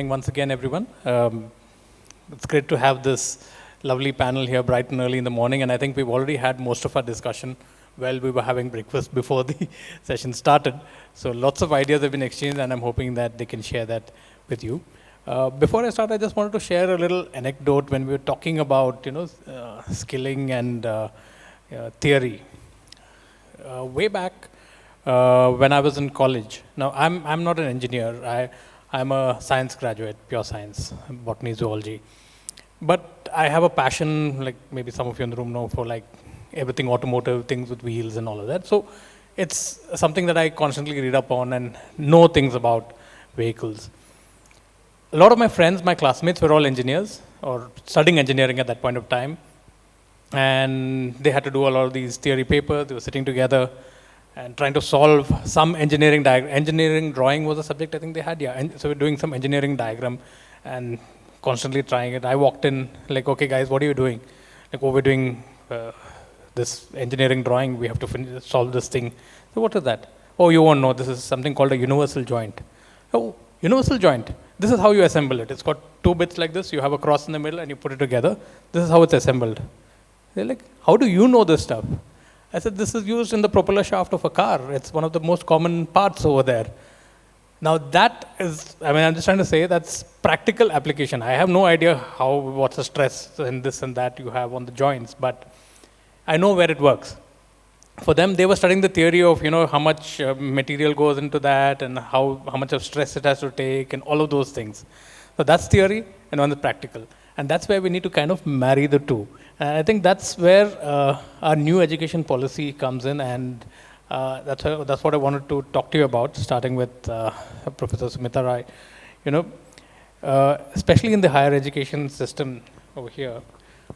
morning once again, everyone. It's great to have this lovely panel here bright and early in the morning, and I think we've already had most of our discussion while we were having breakfast before the session started. So lots of ideas have been exchanged, and I'm hoping that they can share that with you. Before I start, I just wanted to share a little anecdote when we were talking about, skilling and theory. Way back when I was in college. Now, I'm not an engineer. I'm a science graduate, pure science, botany, zoology. But I have a passion, like maybe some of you in the room know, for like everything automotive, things with wheels and all of that. So it's something that I constantly read up on and know things about vehicles. A lot of my friends, my classmates were all engineers or studying engineering at that point of time. And they had to do a lot of these theory papers. They were sitting together and trying to solve some engineering diagram. Engineering drawing was a subject I think they had, yeah. And so we're doing some engineering diagram and constantly trying it. I walked in like, okay guys, what are you doing? Like, oh, we're doing this engineering drawing. We have to solve this thing. So what is that? Oh, you won't know. This is something called a universal joint. Oh, universal joint. This is how you assemble it. It's got two bits like this. You have a cross in the middle and you put it together. This is how it's assembled. They're like, how do you know this stuff? I said, this is used in the propeller shaft of a car. It's one of the most common parts over there. Now that is, I'm just trying to say that's practical application. I have no idea what's the stress and this and that you have on the joints, but I know where it works. For them, they were studying the theory of, how much material goes into that and how much of stress it has to take and all of those things. So that's theory and one is practical. And that's where we need to kind of marry the two. And I think that's where our new education policy comes in, and that's what I wanted to talk to you about, starting with Professor Sumita Rai. Especially in the higher education system over here,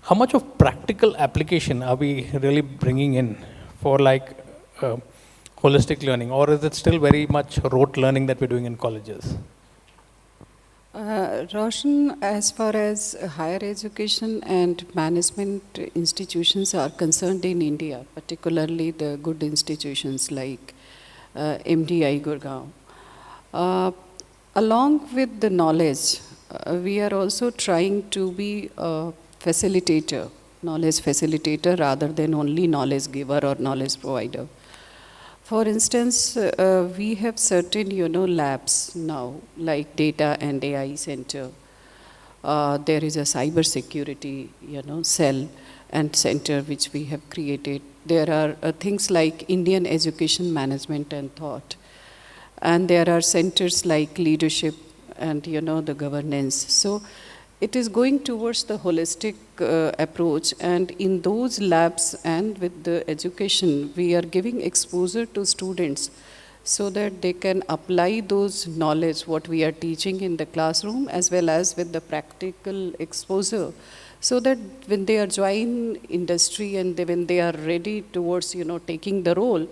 how much of practical application are we really bringing in for like holistic learning, or is it still very much rote learning that we're doing in colleges? Roshun, as far as higher education and management institutions are concerned in India, particularly the good institutions like MDI Gurgaon, along with the knowledge, we are also trying to be a facilitator, knowledge facilitator rather than only knowledge giver or knowledge provider. For instance, we have certain, labs now, like Data and AI Center. There is a cyber security, cell and center which we have created. There are things like Indian Education Management and Thought. And there are centers like leadership and, the governance. So it is going towards the holistic approach, and in those labs and with the education, we are giving exposure to students so that they can apply those knowledge, what we are teaching in the classroom, as well as with the practical exposure, so that when they are joining industry and when they are ready towards, taking the role,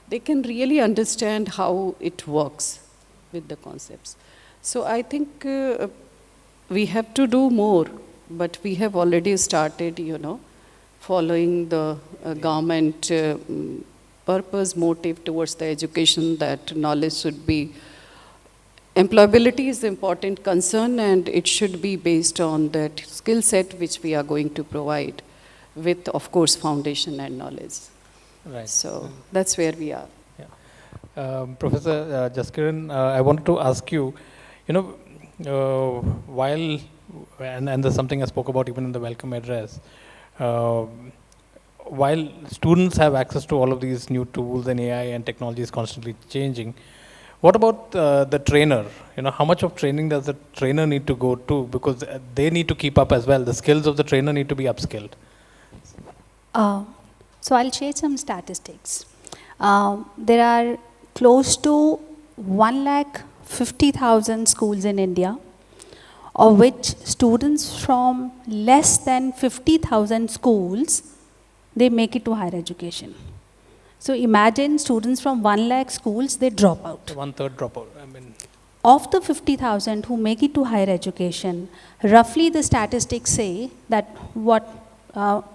they can really understand how it works with the concepts. So I think we have to do more, but we have already started, following the government purpose, motive towards the education, that knowledge should be, employability is the important concern, and it should be based on that skill set which we are going to provide with, of course, foundation and knowledge. Right. So that's where we are. Yeah. Professor Jaskiran, I wanted to ask you, while, and there's something I spoke about even in the welcome address, while students have access to all of these new tools and AI and technology is constantly changing, what about the trainer? How much of training does the trainer need to go to? Because they need to keep up as well. The skills of the trainer need to be upskilled. So I'll share some statistics. There are close to 150,000 schools in India, of which students from less than 50,000 schools, they make it to higher education. So imagine students from 1 lakh schools, they drop out. 1/3 dropout. Of the 50,000 who make it to higher education, roughly the statistics say that what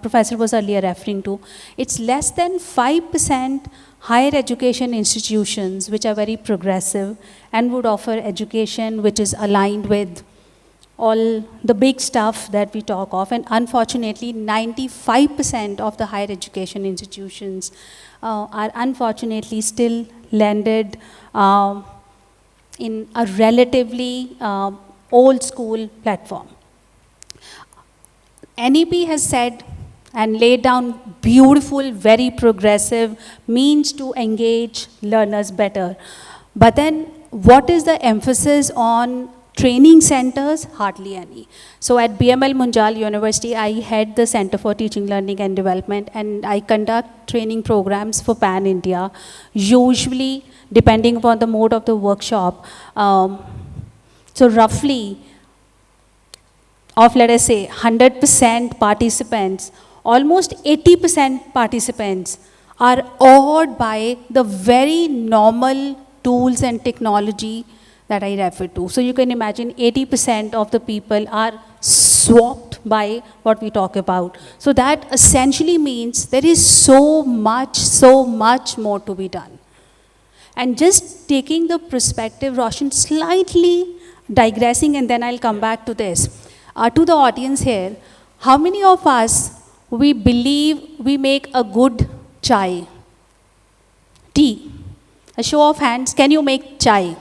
Professor was earlier referring to. It's less than 5% higher education institutions which are very progressive and would offer education which is aligned with all the big stuff that we talk of. And unfortunately, 95% of the higher education institutions are unfortunately still landed in a relatively old school platform. NEP has said and laid down beautiful, very progressive means to engage learners better. But then what is the emphasis on training centers? Hardly any. So at BML Munjal University, I head the Center for Teaching, Learning and Development, and I conduct training programs for Pan India, usually depending upon the mode of the workshop. So roughly, of let us say 100% participants, almost 80% participants are awed by the very normal tools and technology that I refer to. So you can imagine 80% of the people are swamped by what we talk about. So that essentially means there is so much more to be done. And just taking the perspective, Roshun, slightly digressing, and then I'll come back to this. To the audience here, how many of us, we believe we make a good chai? Tea. A show of hands, can you make chai?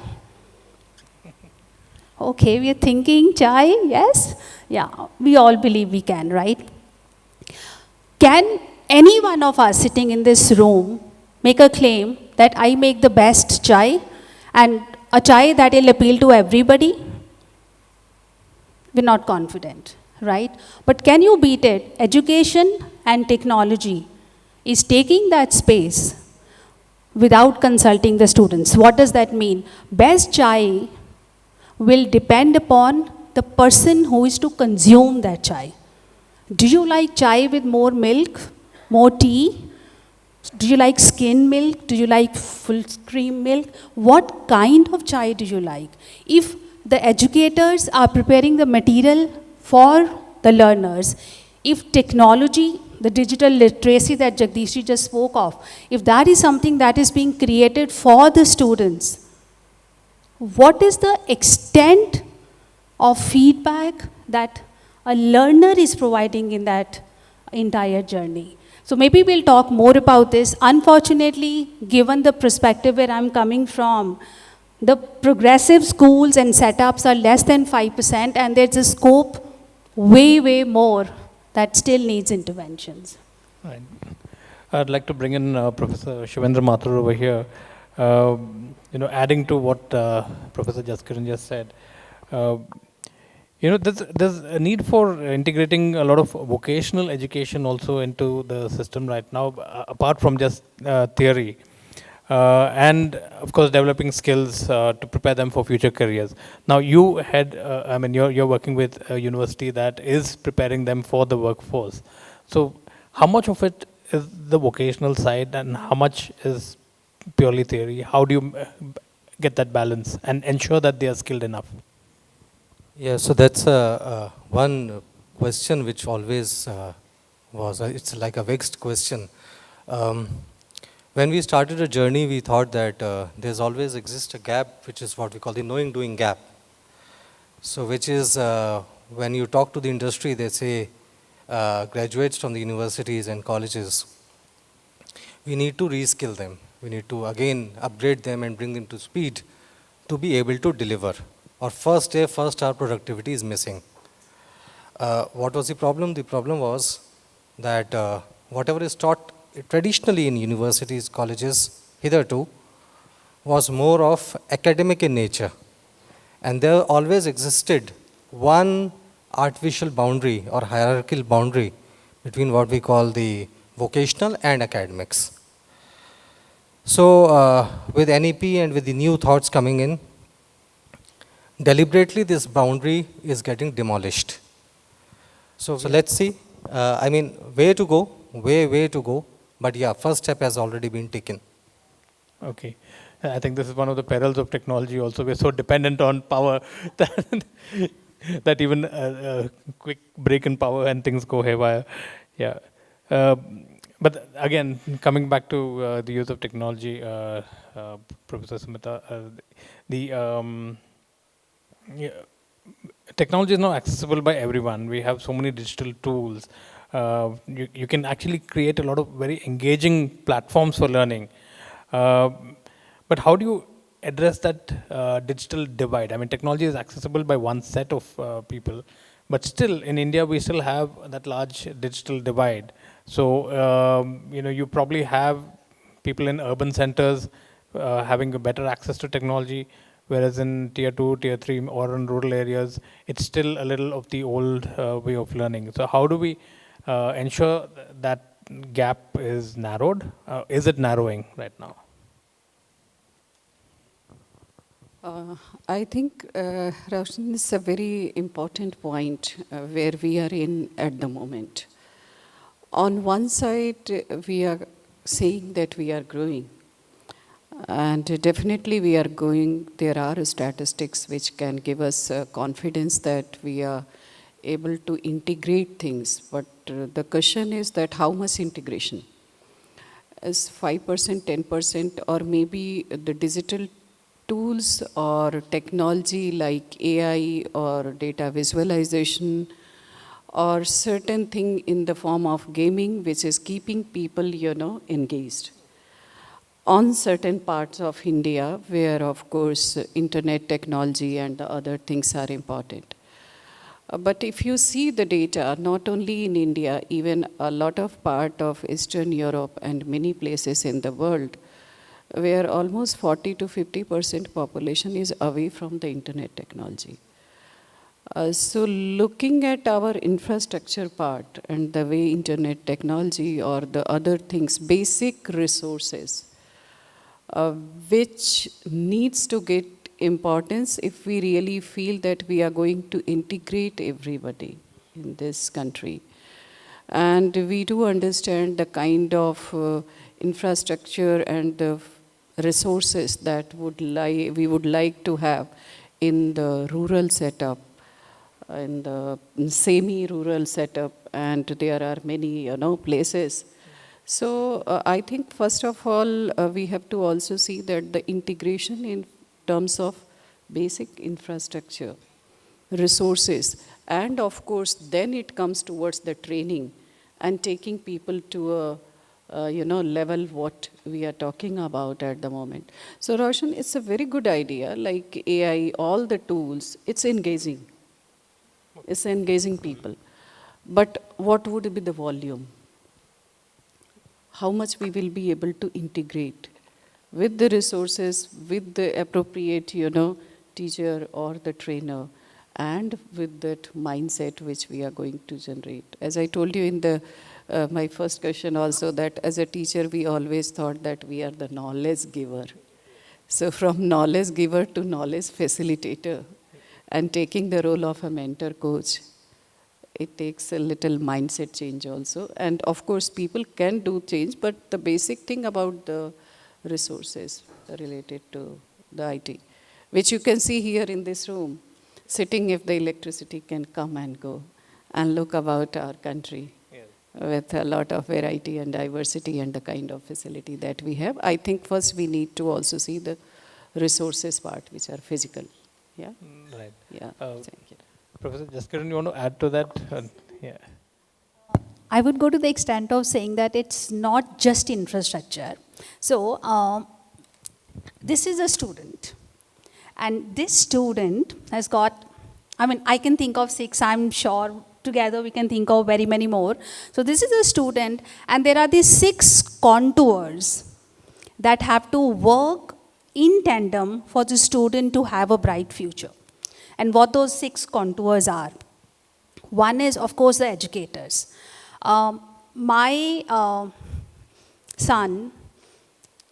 Okay, we are thinking chai, yes? Yeah, we all believe we can, right? Can any one of us sitting in this room make a claim that I make the best chai and a chai that will appeal to everybody? We're not confident, right? But can you beat it? Education and technology is taking that space without consulting the students. What does that mean? Best chai will depend upon the person who is to consume that chai. Do you like chai with more milk, more tea? Do you like skim milk? Do you like full cream milk? What kind of chai do you like? If the educators are preparing the material for the learners, if technology, the digital literacy that Jagdishji just spoke of, if that is something that is being created for the students, what is the extent of feedback that a learner is providing in that entire journey? So maybe we'll talk more about this. Unfortunately, given the perspective where I'm coming from, the progressive schools and setups are less than 5%, and there's a scope way more that still needs interventions. Right. I'd like to bring in Professor Shivendra Mathur over here. Adding to what Professor Jaskiran just said, there's a need for integrating a lot of vocational education also into the system right now, apart from just theory. And of course, developing skills to prepare them for future careers. Now, you had, you're working with a university that is preparing them for the workforce. So, how much of it is the vocational side, and how much is purely theory? How do you get that balance and ensure that they are skilled enough? Yeah, so that's one question which always it's like a vexed question. When we started a journey, we thought that there's always exists a gap, which is what we call the knowing-doing gap. So which is, when you talk to the industry, they say, graduates from the universities and colleges, we need to reskill them. We need to again upgrade them and bring them to speed to be able to deliver. Or first hour productivity is missing. What was the problem? The problem was that whatever is taught traditionally in universities, colleges, hitherto, was more of academic in nature. And there always existed one artificial boundary or hierarchical boundary between what we call the vocational and academics. So with NEP and with the new thoughts coming in, deliberately this boundary is getting demolished. So let's see, way to go, way to go. But yeah, first step has already been taken. Okay. I think this is one of the perils of technology also. We're so dependent on power that even a quick break in power and things go haywire. Yeah. But again, coming back to the use of technology, Professor Sumita, yeah, technology is not accessible by everyone. We have so many digital tools. You can actually create a lot of very engaging platforms for learning. Uh, but how do you address that digital divide? I mean, technology is accessible by one set of people, but still in India we still have that large digital divide. So you probably have people in urban centers having a better access to technology, whereas in tier 2, tier 3, or in rural areas, it's still a little of the old way of learning. So how do we ensure that gap is narrowed? Is it narrowing right now? I think, Roshun, is a very important point where we are in at the moment. On one side, we are saying that we are growing. And definitely we are going, there are statistics which can give us confidence that we are able to integrate things. But the question is that how much integration? Is 5%, 10%, or maybe the digital tools or technology like AI or data visualization or certain thing in the form of gaming which is keeping people, engaged. On certain parts of India where of course internet technology and the other things are important. But if you see the data, not only in India, even a lot of part of Eastern Europe and many places in the world, where almost 40 to 50% population is away from the internet technology. So looking at our infrastructure part and the way internet technology or the other things, basic resources, which needs to get importance if we really feel that we are going to integrate everybody in this country. And we do understand the kind of infrastructure and the resources that we would like to have in the rural setup, in the semi-rural setup, and there are many places. So I think first of all we have to also see that the integration in terms of basic infrastructure, resources, and of course then it comes towards the training and taking people to a level what we are talking about at the moment. So Roshan, it's a very good idea, like AI, all the tools, it's engaging. It's engaging people. But what would be the volume? How much we will be able to integrate with the resources, with the appropriate, teacher or the trainer, and with that mindset which we are going to generate. As I told you in the my first question also, that as a teacher we always thought that we are the knowledge giver. So from knowledge giver to knowledge facilitator, and taking the role of a mentor coach, it takes a little mindset change also. And of course people can do change, but the basic thing about the resources related to the IT, which you can see here in this room, sitting if the electricity can come and go, and look about our country with a lot of variety and diversity and the kind of facility that we have. I think first we need to also see the resources part, which are physical. Yeah? Right. Yeah, thank you. Professor Jaskiran, you want to add to that? Yeah. I would go to the extent of saying that it's not just infrastructure. So this is a student. And this student has got, I can think of 6, I'm sure together we can think of very many more. So this is a student, and there are these 6 contours that have to work in tandem for the student to have a bright future. And what those 6 contours are. One is, of course, the educators. My son,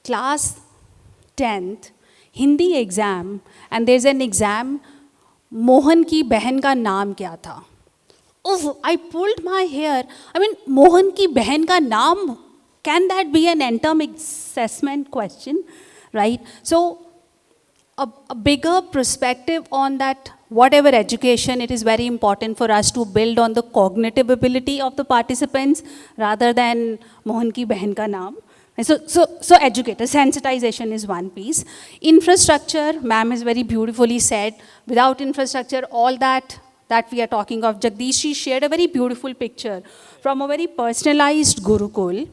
class 10th, Hindi exam, and there's an exam, Mohan ki behan ka naam kya tha? Oh, I pulled my hair. Mohan ki behan ka naam, can that be an end-term assessment question, right? So a bigger perspective on that whatever education, it is very important for us to build on the cognitive ability of the participants rather than Mohan ki behan ka naam. And so educator, sensitization is one piece. Infrastructure, ma'am has very beautifully said, without infrastructure, all that we are talking of, Jagdish shared a very beautiful picture from a very personalized Gurukul,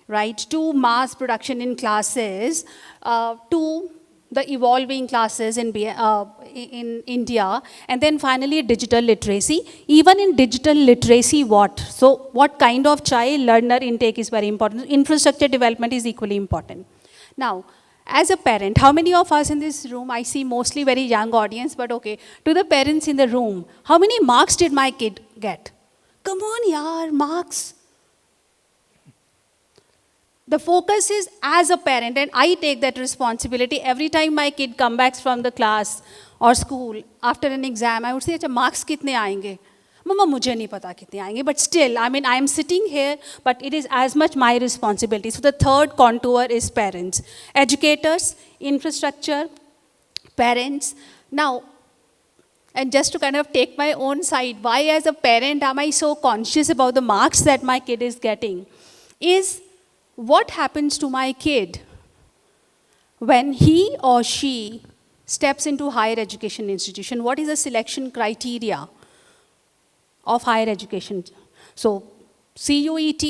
right, to mass production in classes, to the evolving classes in India, and then finally digital literacy. Even in digital literacy, what? So what kind of child learner intake is very important. Infrastructure development is equally important. Now, as a parent, how many of us in this room, I see mostly very young audience, but okay, to the parents in the room, how many marks did my kid get? Come on, yaar, marks. The focus is as a parent, and I take that responsibility. Every time my kid comes back from the class or school after an exam, I would say, marks kitne aayenge? Mama, mujhe nahi pata kitne aayenge. But still, I mean, I am sitting here, but it is as much my responsibility. So the third contour is parents. Educators, infrastructure, parents. Now, and just to kind of take my own side, why as a parent am I so conscious about the marks that my kid is getting? Is what happens to my kid when he or she steps into higher education institution? What is the selection criteria of higher education? So CUET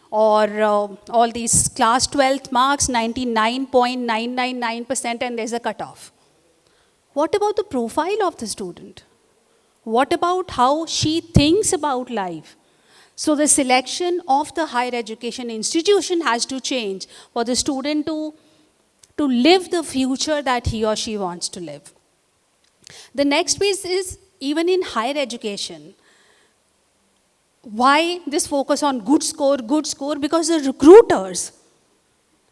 or all these class 12th marks, 99.999%, and there's a cutoff. What about the profile of the student? What about how she thinks about life? So the selection of the higher education institution has to change for the student to live the future that he or she wants to live. The next piece is, even in higher education, why this focus on good score? Because the recruiters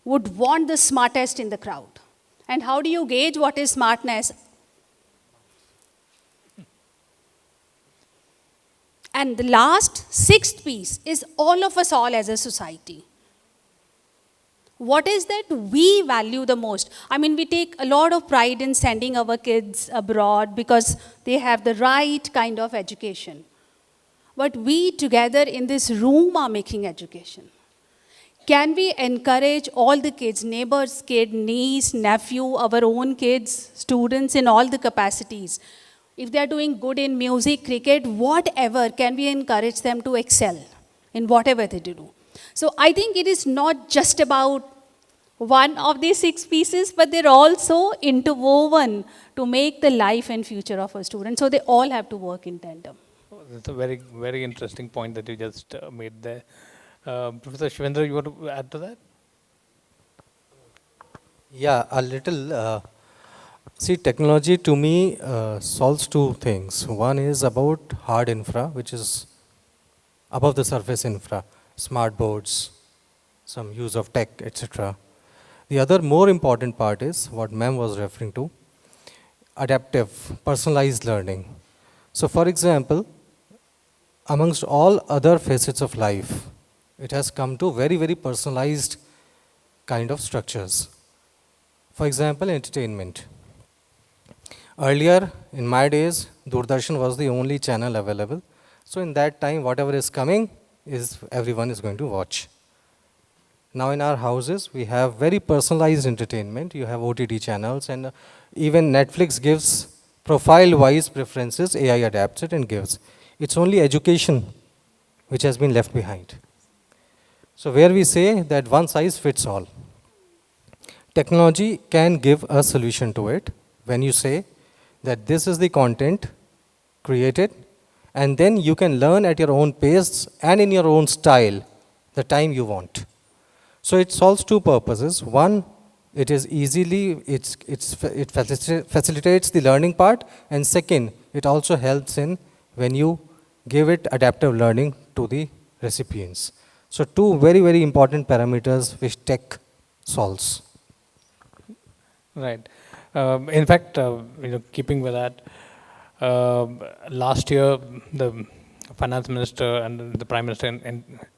would want the smartest in the crowd. And how do you gauge what is smartness? And the last, sixth piece is all of us all as a society. What is that we value the most? I mean, we take a lot of pride in sending our kids abroad because they have the right kind of education. But we together in this room are making education. Can we encourage all the kids, neighbors' kid, niece, nephew, our own kids, students in all the capacities? If they are doing good in music, cricket, whatever, can we encourage them to excel in whatever they do? So I think it is not just about one of these six pieces, but they're also interwoven to make the life and future of a student. So they all have to work in tandem. That's a very, very interesting point that you just made there. Professor Shivendra, you want to add to that? Yeah, a little. See, technology to me solves two things. One is about hard infra, which is above the surface infra, smart boards, some use of tech, etc. The other more important part is what ma'am was referring to, adaptive, personalized learning. So for example, amongst all other facets of life, it has come to very, very personalized kind of structures. For example, entertainment. Earlier, in my days, Doordarshan was the only channel available. So in that time, whatever is coming, everyone is going to watch. Now in our houses, we have very personalized entertainment. You have OTT channels, and even Netflix gives profile-wise preferences, AI adapts it and gives. It's only education which has been left behind. So where we say that one size fits all. Technology can give a solution to it when you say that this is the content created, and then you can learn at your own pace and in your own style the time you want. So it solves two purposes. One, it is easily, it facilitates the learning part, and second, it also helps in when you give it adaptive learning to the recipients. So two very, very important parameters which tech solves. Right. In fact, keeping with that, last year the finance minister and the prime minister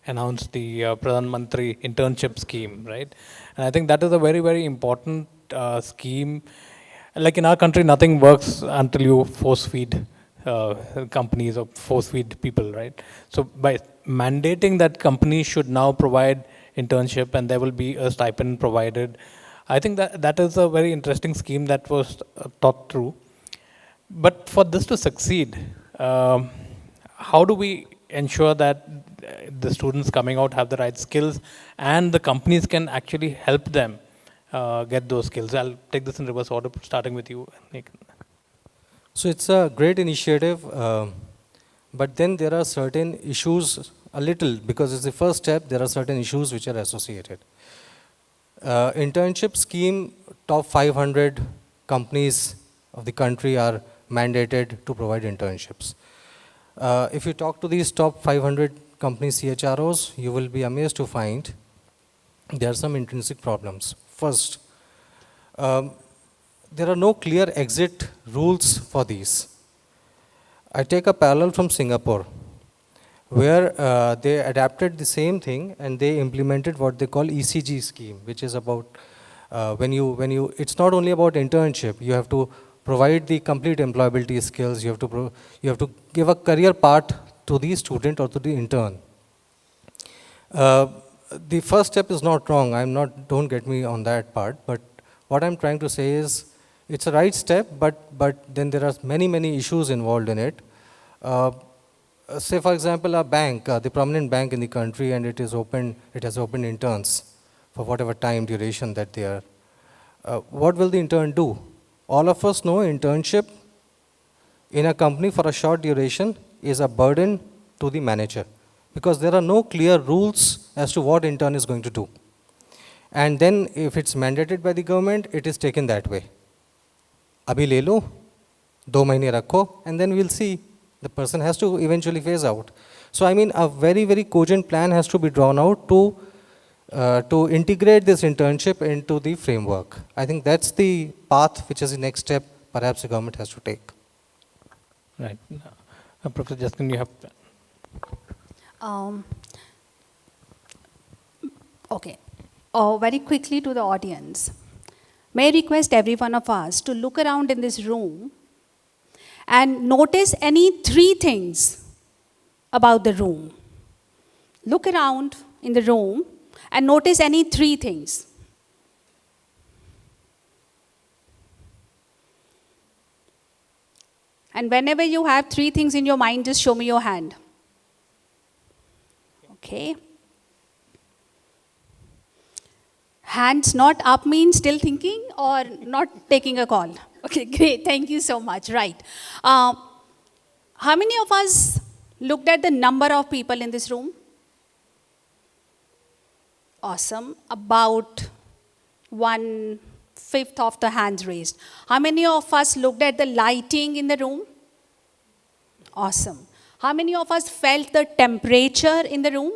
announced the Pradhan Mantri internship scheme, right? And I think that is a very, very important scheme like in our country, nothing works until you force feed companies or force feed people, right? So by mandating that companies should now provide internship and there will be a stipend provided, I think that that is a very interesting scheme that was thought through. But for this to succeed, how do we ensure that the students coming out have the right skills and the companies can actually help them get those skills? I'll take this in reverse order, starting with you, Nick. So it's a great initiative, but then there are certain issues, a little, because it's the first step, there are certain issues which are associated. Internship scheme, top 500 companies of the country are mandated to provide internships. If you talk to these top 500 company CHROs, you will be amazed to find there are some intrinsic problems. First, there are no clear exit rules for these. I take a parallel from Singapore, where they adapted the same thing and they implemented what they call ECG scheme, which is about it's not only about internship, you have to provide the complete employability skills, you have to give a career path to the student or to the intern. The first step is not wrong, don't get me on that part, but what I'm trying to say is, it's a right step, but then there are many issues involved in it. Say for example, a bank, the prominent bank in the country, and it has opened interns for whatever time duration that they are. What will the intern do? All of us know internship in a company for a short duration is a burden to the manager, because there are no clear rules as to what intern is going to do. And then if it's mandated by the government, it is taken that way. Abhi le lo, 2 mahine rakho, and then we'll see. The person has to eventually phase out. So I mean, a very cogent plan has to be drawn out to integrate this internship into the framework. I think that's the path which is the next step perhaps the government has to take. Right. Professor Jaskiran, you have... Okay. Very quickly to the audience. May I request every one of us to look around in this room and notice any 3 things about the room. Look around in the room and notice any 3 things. And whenever you have 3 things in your mind, just show me your hand. Okay. Hands not up means still thinking or not taking a call? Okay, great. Thank you so much. Right. How many of us looked at the number of people in this room? Awesome. About 1/5 of the hands raised. How many of us looked at the lighting in the room? Awesome. How many of us felt the temperature in the room?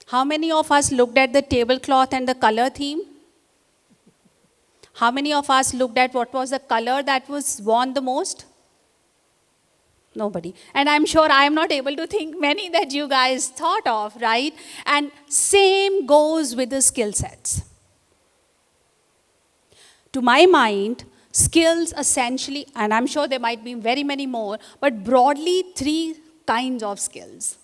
How many of us looked at the tablecloth and the color theme? How many of us looked at what was the color that was worn the most? Nobody. And I'm sure I'm not able to think many that you guys thought of, right? And same goes with the skill sets. To my mind, skills essentially, and I'm sure there might be very many more, but broadly 3 kinds of skills.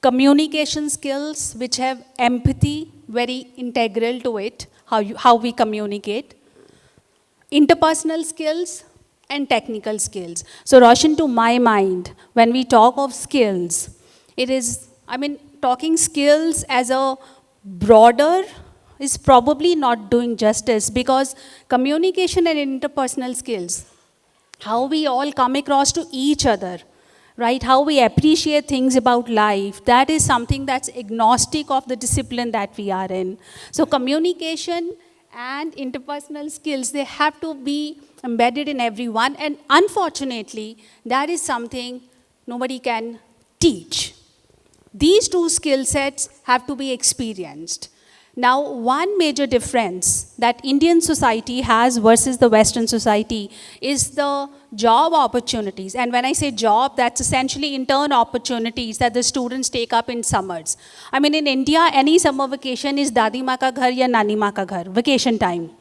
Communication skills, which have empathy very integral to it, how we communicate. Interpersonal skills and technical skills. So Roshun, to my mind, when we talk of skills, it is, talking skills as a broader is probably not doing justice, because communication and interpersonal skills, how we all come across to each other, right? How we appreciate things about life, that is something that's agnostic of the discipline that we are in. So communication and interpersonal skills, they have to be embedded in everyone, and unfortunately, that is something nobody can teach. These 2 skill sets have to be experienced. Now, one major difference that Indian society has versus the Western society is the job opportunities. And when I say job, that's essentially intern opportunities that the students take up in summers. I mean, in India, any summer vacation is Dadi Ma ka ghar ya Nani Ma ka ghar, vacation time.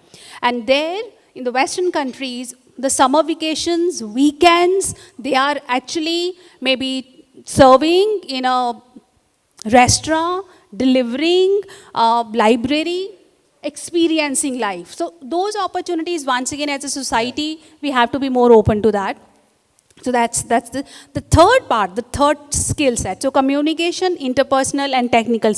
And there, in the Western countries, the summer vacations, weekends, they are actually maybe serving in a restaurant, delivering, library, experiencing life. So those opportunities, once again, as a society, we have to be more open to that. So that's the third part, the third skill set. So communication, interpersonal, and technical.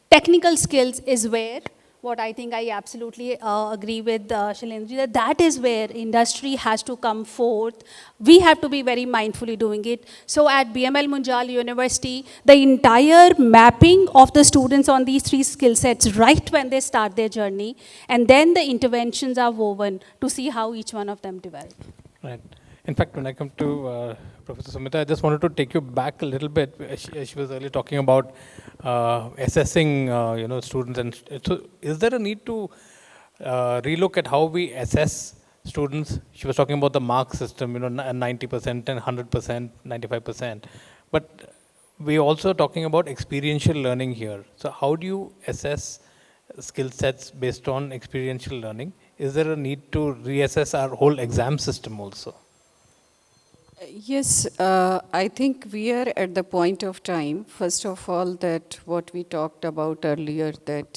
Technical skills is where, what I think I absolutely agree with Shilendra, that is where industry has to come forth. We have to be very mindfully doing it. So at BML Munjal University, the entire mapping of the students on these three skill sets right when they start their journey, and then the interventions are woven to see how each one of them develop. Right. In fact, when I come to Professor Sumita, I just wanted to take you back a little bit. She was earlier talking about assessing, students, and so is there a need to relook at how we assess students? She was talking about the mark system, 90% and 100%, 95%. But we're also talking about experiential learning here. So how do you assess skill sets based on experiential learning? Is there a need to reassess our whole exam system also? Yes, I think we are at the point of time, first of all, that what we talked about earlier, that,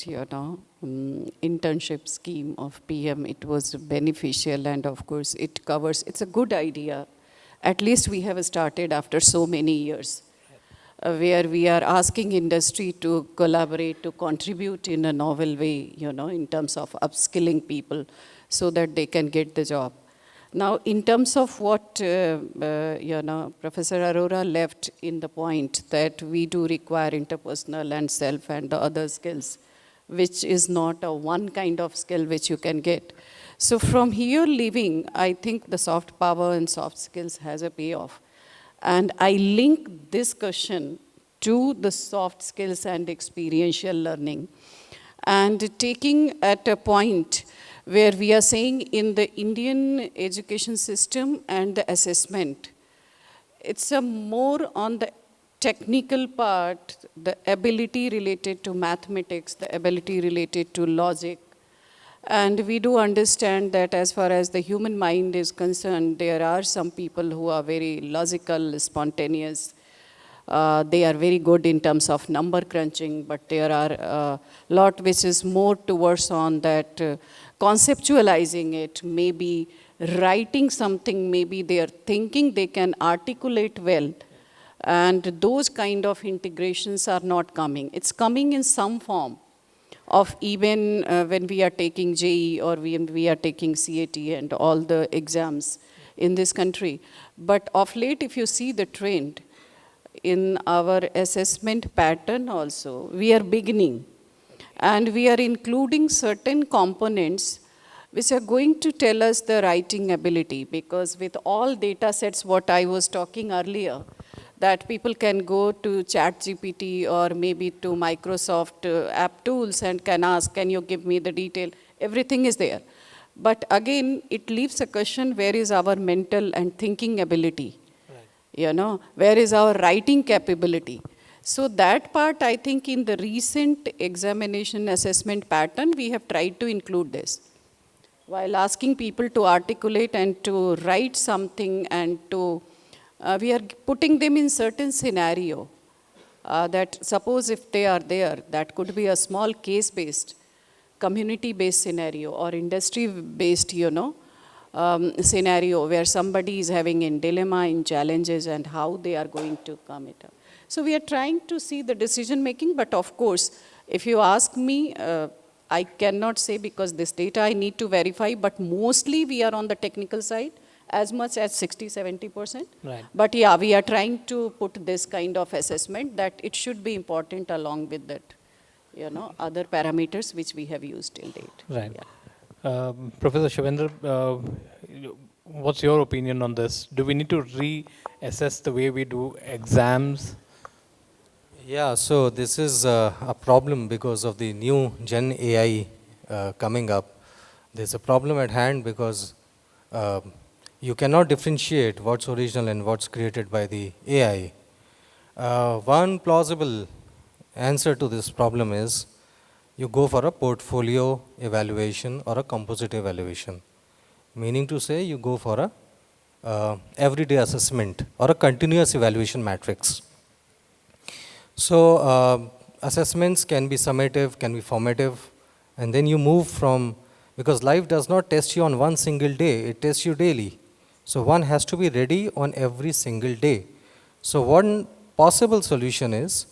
internship scheme of PM, it was beneficial, and of course it covers, it's a good idea. At least we have started after so many years, where we are asking industry to collaborate, to contribute in a novel way, in terms of upskilling people so that they can get the job. Now, in terms of what, Professor Arora left in the point that we do require interpersonal and self and the other skills, which is not a one kind of skill which you can get. So from here living, I think the soft power and soft skills has a payoff. And I link this question to the soft skills and experiential learning. And taking at a point where we are saying in the Indian education system and the assessment, it's a more on the technical part, the ability related to mathematics, the ability related to logic. And we do understand that as far as the human mind is concerned, there are some people who are very logical, spontaneous. They are very good in terms of number crunching, but there are a lot which is more towards on that conceptualizing it, maybe writing something, maybe they are thinking they can articulate well. And those kind of integrations are not coming. It's coming in some form of even when we are taking JE or when we are taking CAT and all the exams in this country. But of late, if you see the trend in our assessment pattern also, we are beginning. And we are including certain components which are going to tell us the writing ability, because with all data sets, what I was talking earlier, that people can go to ChatGPT or maybe to Microsoft app tools and can ask, can you give me the detail? Everything is there. But again, it leaves a question, where is our mental and thinking ability? Right. Where is our writing capability? So that part, I think in the recent examination assessment pattern, we have tried to include this. While asking people to articulate and to write something and to, we are putting them in certain scenario that suppose if they are there, that could be a small case-based, community-based scenario or industry-based, scenario where somebody is having a dilemma in challenges and how they are going to come it up. So we are trying to see the decision making, but of course, if you ask me, I cannot say because this data I need to verify, but mostly we are on the technical side as much as 60-70%. Right. But yeah, we are trying to put this kind of assessment that it should be important along with that, other parameters which we have used till date. Right. Yeah. Professor Shivendra, what's your opinion on this? Do we need to reassess the way we do exams? Yeah, so this is a problem because of the new Gen AI coming up. There's a problem at hand because uh, you cannot differentiate what's original and what's created by the AI. One plausible answer to this problem is you go for a portfolio evaluation or a composite evaluation, meaning to say you go for a everyday assessment or a continuous evaluation matrix. So assessments can be summative, can be formative, and then you move from, because life does not test you on one single day, it tests you daily. So one has to be ready on every single day. So one possible solution is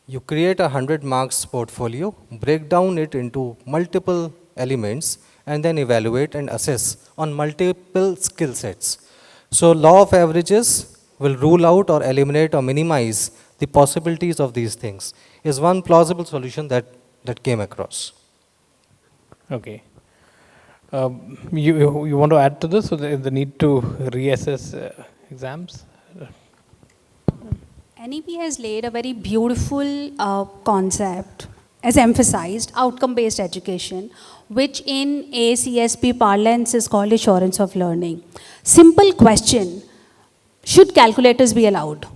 you create a 100 marks portfolio, break down it into multiple elements, and then evaluate and assess on multiple skill sets. So law of averages will rule out or eliminate or minimize the possibilities of these things, is one plausible solution that came across. Okay. You want to add to this, so the need to reassess exams? NEP has laid a very beautiful concept, as emphasized, outcome-based education, which in ACSP parlance is called assurance of learning. Simple question, should calculators be allowed?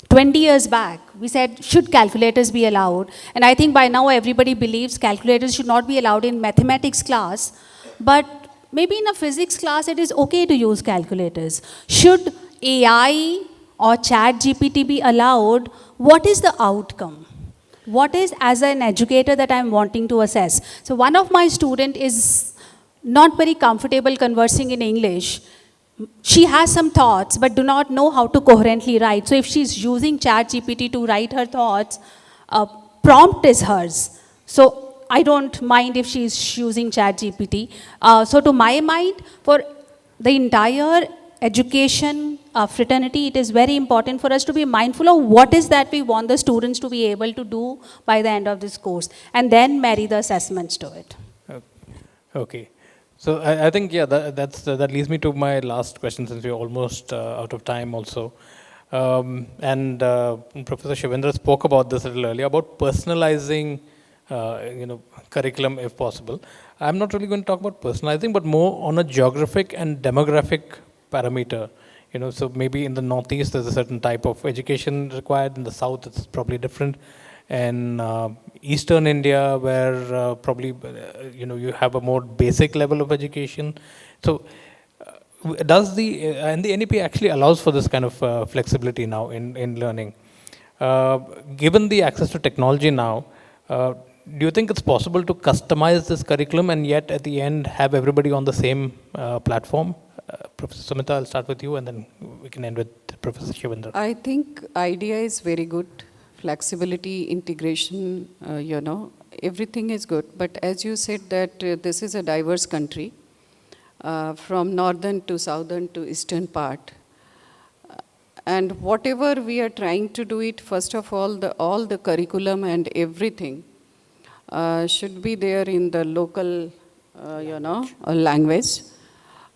20 years back, we said, should calculators be allowed? And I think by now everybody believes calculators should not be allowed in mathematics class, but maybe in a physics class it is okay to use calculators. Should AI or chat GPT be allowed? What is the outcome? What is, as an educator, that I'm wanting to assess? So one of my student is not very comfortable conversing in English. She has some thoughts but do not know how to coherently write. So if she's using chat GPT to write her thoughts, prompt is hers. So I don't mind if she's using chat GPT. So to my mind, for the entire education fraternity, it is very important for us to be mindful of what is that we want the students to be able to do by the end of this course, and then marry the assessments to it. Okay. So I think, yeah, that leads me to my last question, since we're almost out of time also. Professor Shivendra spoke about this a little earlier, about personalizing curriculum if possible. I'm not really going to talk about personalizing, but more on a geographic and demographic parameter. So maybe in the Northeast there's a certain type of education required, in the South it's probably different. And Eastern India, where probably you have a more basic level of education. So does the NEP actually allows for this kind of flexibility now in learning? Given the access to technology now, do you think it's possible to customize this curriculum and yet at the end have everybody on the same platform? Professor Sumita, I'll start with you and then we can end with Professor Shivendra. I think idea is very good. Flexibility, integration, everything is good. But as you said that this is a diverse country, from northern to southern to eastern part. And whatever we are trying to do it, first of all the curriculum and everything should be there in the local, language.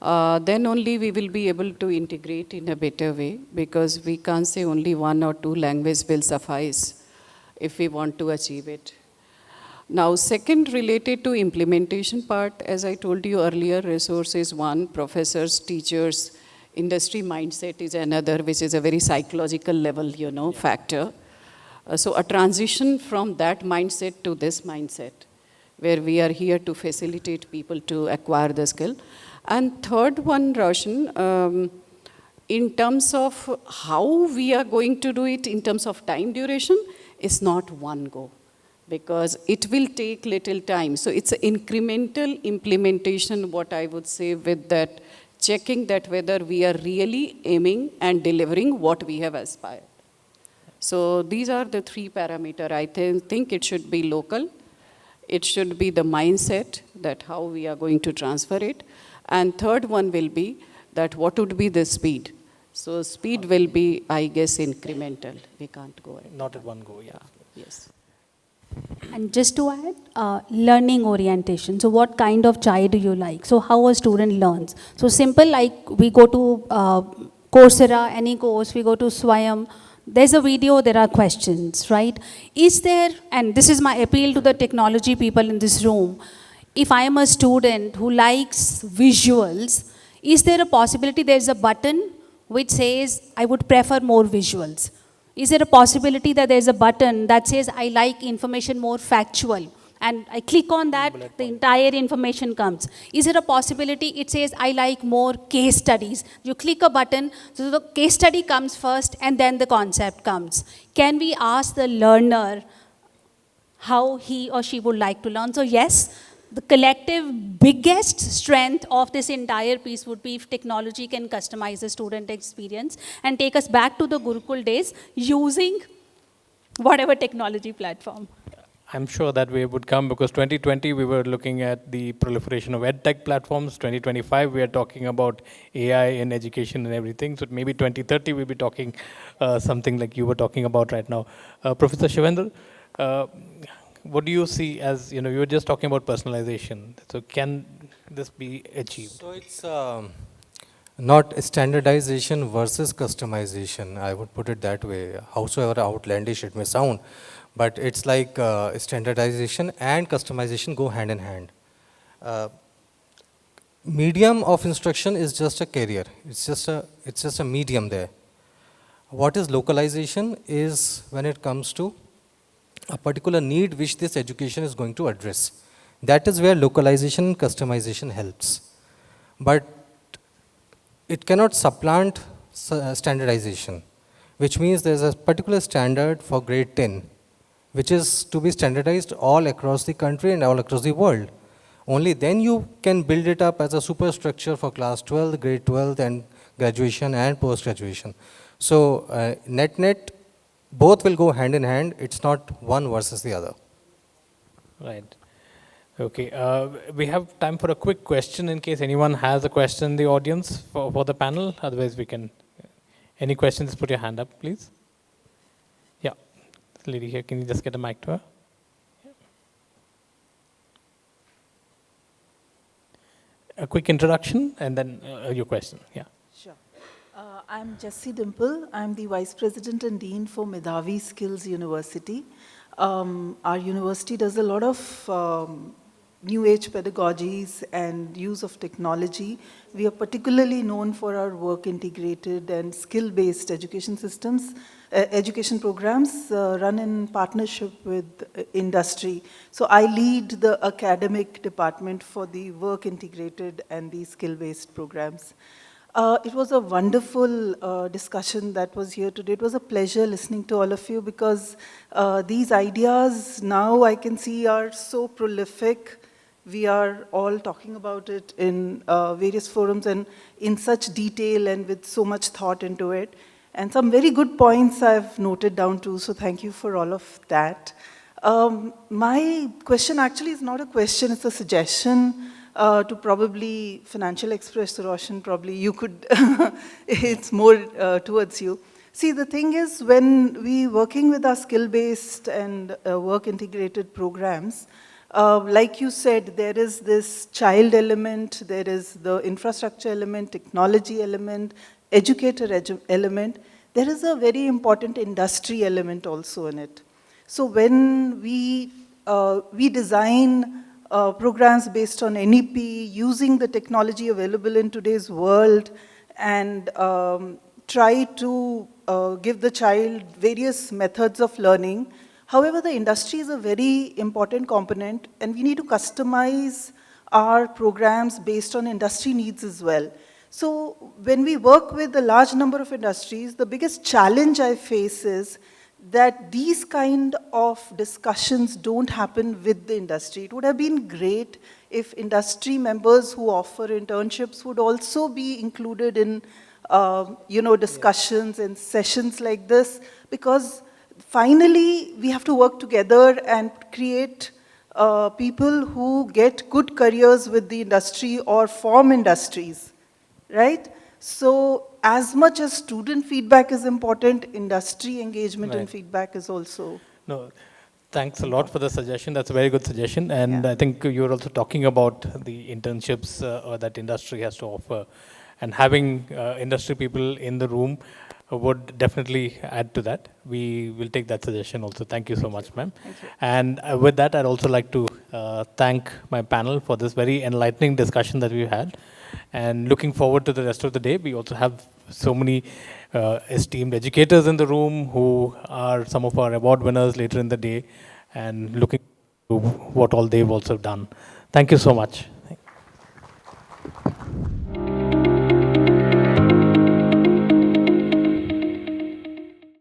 Then only we will be able to integrate in a better way, because we can't say only one or two languages will suffice if we want to achieve it. Now, second, related to implementation part, as I told you earlier, resource is one, professors, teachers, industry mindset is another, which is a very psychological level, factor. So a transition from that mindset to this mindset, where we are here to facilitate people to acquire the skill. And third one, Roshun, in terms of how we are going to do it in terms of time duration, is not one go, because it will take little time. So it's an incremental implementation, what I would say, with that checking that whether we are really aiming and delivering what we have aspired. So these are the three parameters. I think it should be local. It should be the mindset, that how we are going to transfer it. And third one will be that what would be the speed. So speed will be, I guess, incremental. We can't go ahead. Not at one go, yeah. Yes. And just to add, learning orientation. So what kind of child do you like? So how a student learns. So simple, like we go to Coursera, any course, we go to Swayam. there's a video, there are questions, right? Is there, and this is my appeal to the technology people in this room, if I am a student who likes visuals, is there a possibility there's a button which says, I would prefer more visuals? Is there a possibility that there's a button that says, I like information more factual? And I click on that, the entire information comes. Is there a possibility it says, I like more case studies? You click a button, so the case study comes first and then the concept comes. Can we ask the learner how he or she would like to learn? So yes, the collective biggest strength of this entire piece would be if technology can customize the student experience and take us back to the Gurukul days using whatever technology platform. I'm sure that way would come, because 2020 we were looking at the proliferation of edtech platforms. 2025 we are talking about AI in education and everything. So maybe 2030 we'll be talking something like you were talking about right now. Professor Shivendra, what do you see as, you were just talking about personalization. So can this be achieved? So it's not standardization versus customization, I would put it that way, howsoever outlandish it may sound. But it's like standardization and customization go hand in hand. Medium of instruction is just a carrier. It's just a medium there. What is localization is when it comes to a particular need which this education is going to address. That is where localization and customization helps. But it cannot supplant standardization, which means there's a particular standard for grade 10, which is to be standardized all across the country and all across the world. Only then you can build it up as a superstructure for class 12, grade 12, and graduation and post-graduation. So net, both will go hand in hand. It's not one versus the other. Right. Okay. We have time for a quick question in case anyone has a question in the audience for the panel. Otherwise, we can. Any questions? Put your hand up, please. Yeah. This lady here, can you just get a mic to her? Yeah. A quick introduction and then your question. Yeah. Sure. I'm Jessie Dimple. I'm the Vice President and Dean for Medhavi Skills University. Our university does a lot of new age pedagogies and use of technology. We are particularly known for our work integrated and skill-based education systems, education programs run in partnership with industry. So I lead the academic department for the work integrated and the skill-based programs. It was a wonderful discussion that was here today. It was a pleasure listening to all of you because these ideas now I can see are so prolific. We are all talking about it in various forums and in such detail and with so much thought into it. And some very good points I've noted down too, so thank you for all of that. My question actually is not a question, it's a suggestion to probably Financial Express, Roshun, probably you could, it's more towards you. See, the thing is, when we working with our skill-based and work-integrated programs, like you said, there is this child element, there is the infrastructure element, technology element, educator element. There is a very important industry element also in it. So when we design programs based on NEP, using the technology available in today's world, and try to give the child various methods of learning. However, the industry is a very important component, and we need to customize our programs based on industry needs as well. So when we work with a large number of industries, the biggest challenge I face is that these kind of discussions don't happen with the industry. It would have been great if industry members who offer internships would also be included in discussions and sessions like this, because finally we have to work together and create people who get good careers with the industry or form industries, right? So as much as student feedback is important, industry engagement and feedback is also. No, thanks a lot for the suggestion. That's a very good suggestion. And I think you're also talking about the internships that industry has to offer. And having industry people in the room, would definitely add to that. We will take that suggestion also. Thank you so much, ma'am. Thank you. And with that, I'd also like to thank my panel for this very enlightening discussion that we've had. And looking forward to the rest of the day. We also have so many esteemed educators in the room who are some of our award winners later in the day, and looking to what all they've also done. Thank you so much.